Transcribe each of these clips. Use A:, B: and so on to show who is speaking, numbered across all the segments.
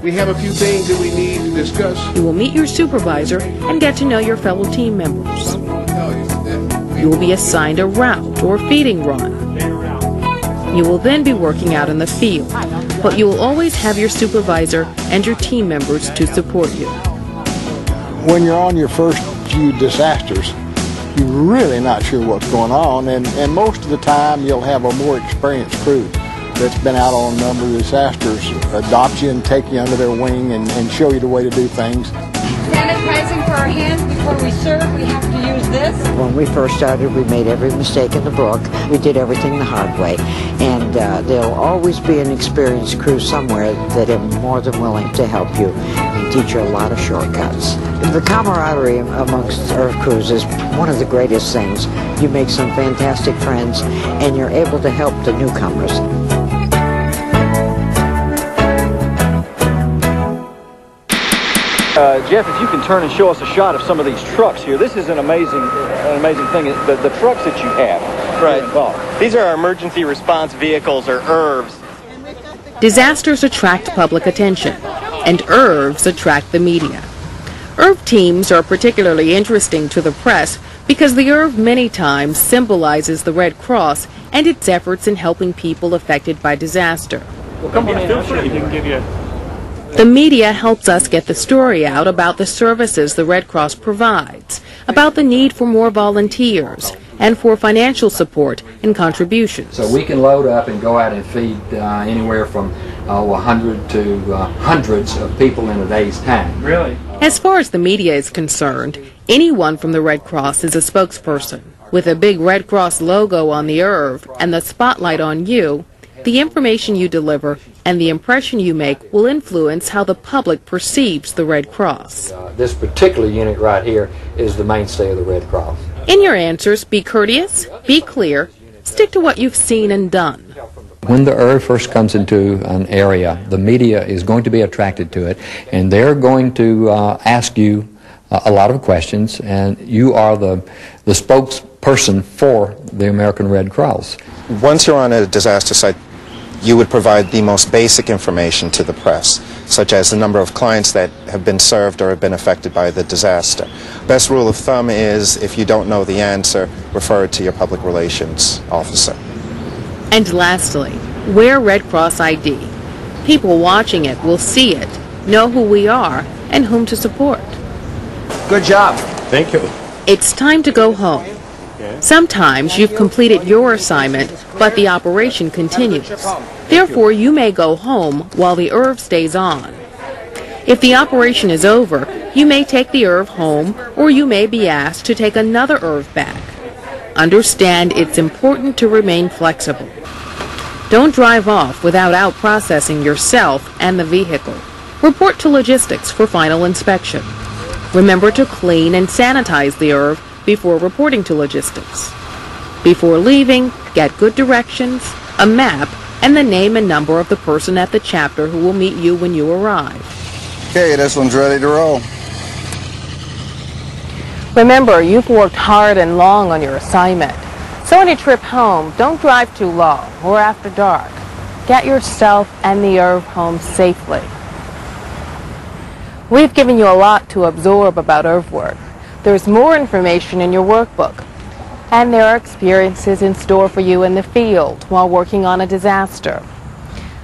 A: We have a few things that we need to discuss.
B: You will meet your supervisor and get to know your fellow team members. You will be assigned a route or feeding run. You will then be working out in the field, but you will always have your supervisor and your team members to support you.
C: When you're on your first few disasters, you're really not sure what's going on, and most of the time you'll have a more experienced crew that's been out on a number of disasters adopt you and take you under their wing and show you the way to do things.
D: Sanitizing for our hands before we serve, we have to use this.
E: When we first started, we made every mistake in the book. We did everything the hard way. And there'll always be an experienced crew somewhere that are more than willing to help you and teach you a lot of shortcuts. The camaraderie amongst ERV crews is one of the greatest things. You make some fantastic friends and you're able to help the newcomers.
F: Jeff, if you can turn and show us a shot of some of these trucks here. This is an amazing thing. The trucks that you have
G: right
F: involved.
G: These are our emergency response vehicles, or ERVs.
B: Disasters attract public attention, and ERVs attract the media. ERV teams are particularly interesting to the press because the ERV many times symbolizes the Red Cross and its efforts in helping people affected by disaster.
F: Well, come on in. Feel free. We can give you.
B: The media helps us get the story out about the services the Red Cross provides, about the need for more volunteers, and for financial support and contributions.
H: So we can load up and go out and feed anywhere from 100 to hundreds of people in a day's time.
F: Really?
B: As far as the media is concerned, anyone from the Red Cross is a spokesperson. With a big Red Cross logo on the ERV and the spotlight on you, the information you deliver and the impression you make will influence how the public perceives the Red Cross.
H: This particular unit right here is the mainstay of the Red Cross.
B: In your answers, be courteous, be clear, stick to what you've seen and done.
H: When the ERV first comes into an area, the media is going to be attracted to it, and they're going to ask you a lot of questions, and you are the spokesperson for the American Red Cross.
I: Once you're on a disaster site, you would provide the most basic information to the press, such as the number of clients that have been served or have been affected by the disaster. Best rule of thumb is, if you don't know the answer, refer it to your public relations officer.
B: And lastly, wear Red Cross ID. People watching it will see it, know who we are, and whom to support.
G: Good job.
F: Thank you.
B: It's time to go home. Sometimes you've completed your assignment, but the operation continues. Therefore, you may go home while the ERV stays on. If the operation is over, you may take the ERV home, or you may be asked to take another ERV back. Understand it's important to remain flexible. Don't drive off without out-processing yourself and the vehicle. Report to logistics for final inspection. Remember to clean and sanitize the ERV before reporting to logistics. Before leaving, get good directions, a map, and the name and number of the person at the chapter who will meet you when you arrive.
C: Okay, this one's ready to roll.
B: Remember, you've worked hard and long on your assignment. So on your trip home, don't drive too long or after dark. Get yourself and the ERV home safely. We've given you a lot to absorb about ERV work. There's more information in your workbook. And there are experiences in store for you in the field while working on a disaster.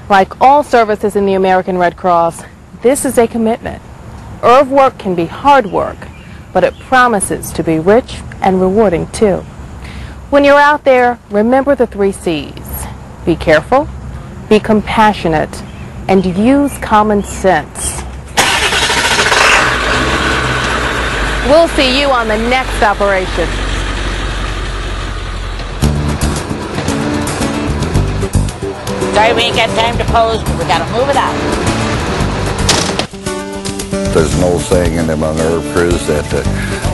B: Like all services in the American Red Cross, this is a commitment. ERV work can be hard work, but it promises to be rich and rewarding too. When you're out there, remember the 3 C's. Be careful, be compassionate, and use common sense. We'll see you on the next operation.
E: Sorry we ain't got time to pose, but we gotta move it out.
C: There's an old saying in them on ERV crews that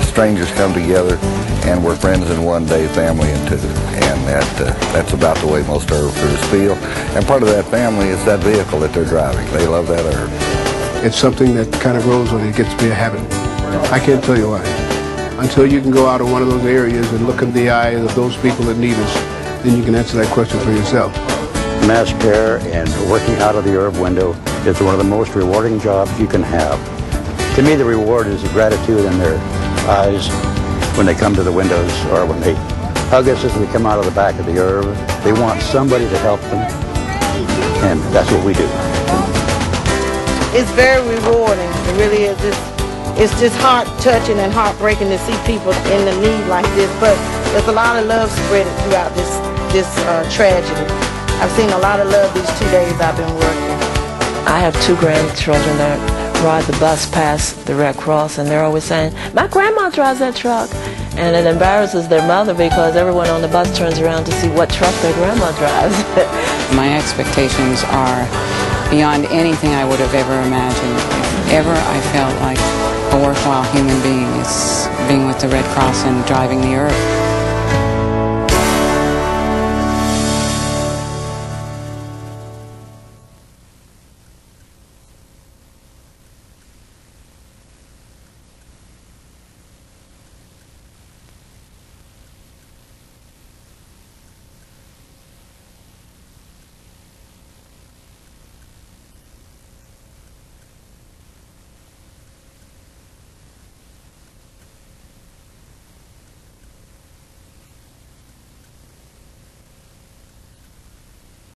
C: strangers come together and we're friends in one day, family in two. And that's about the way most ERV crews feel. And part of that family is that vehicle that they're driving. They love that ERV.
A: It's something that kind of grows when it gets to be a habit. I can't tell you why. Until you can go out in one of those areas and look in the eyes of those people that need us, then you can answer that question for yourself.
J: Mass care and working out of the ERV window It's one of the most rewarding jobs you can have. To me, the reward is the gratitude in their eyes when they come to the windows or when they hug us as we come out of the back of the ERV. They want somebody to help them, and that's what we do.
K: It's very rewarding. It really is. It's just heart-touching and heartbreaking to see people in the need like this, but there's a lot of love spread throughout this tragedy. I've seen a lot of love these 2 days I've been working.
L: I have 2 grandchildren that ride the bus past the Red Cross, and they're always saying, "My grandma drives that truck." And it embarrasses their mother because everyone on the bus turns around to see what truck their grandma drives.
M: My expectations are beyond anything I would have ever imagined. If ever I felt like a worthwhile human being, it's being with the Red Cross and driving the ERV.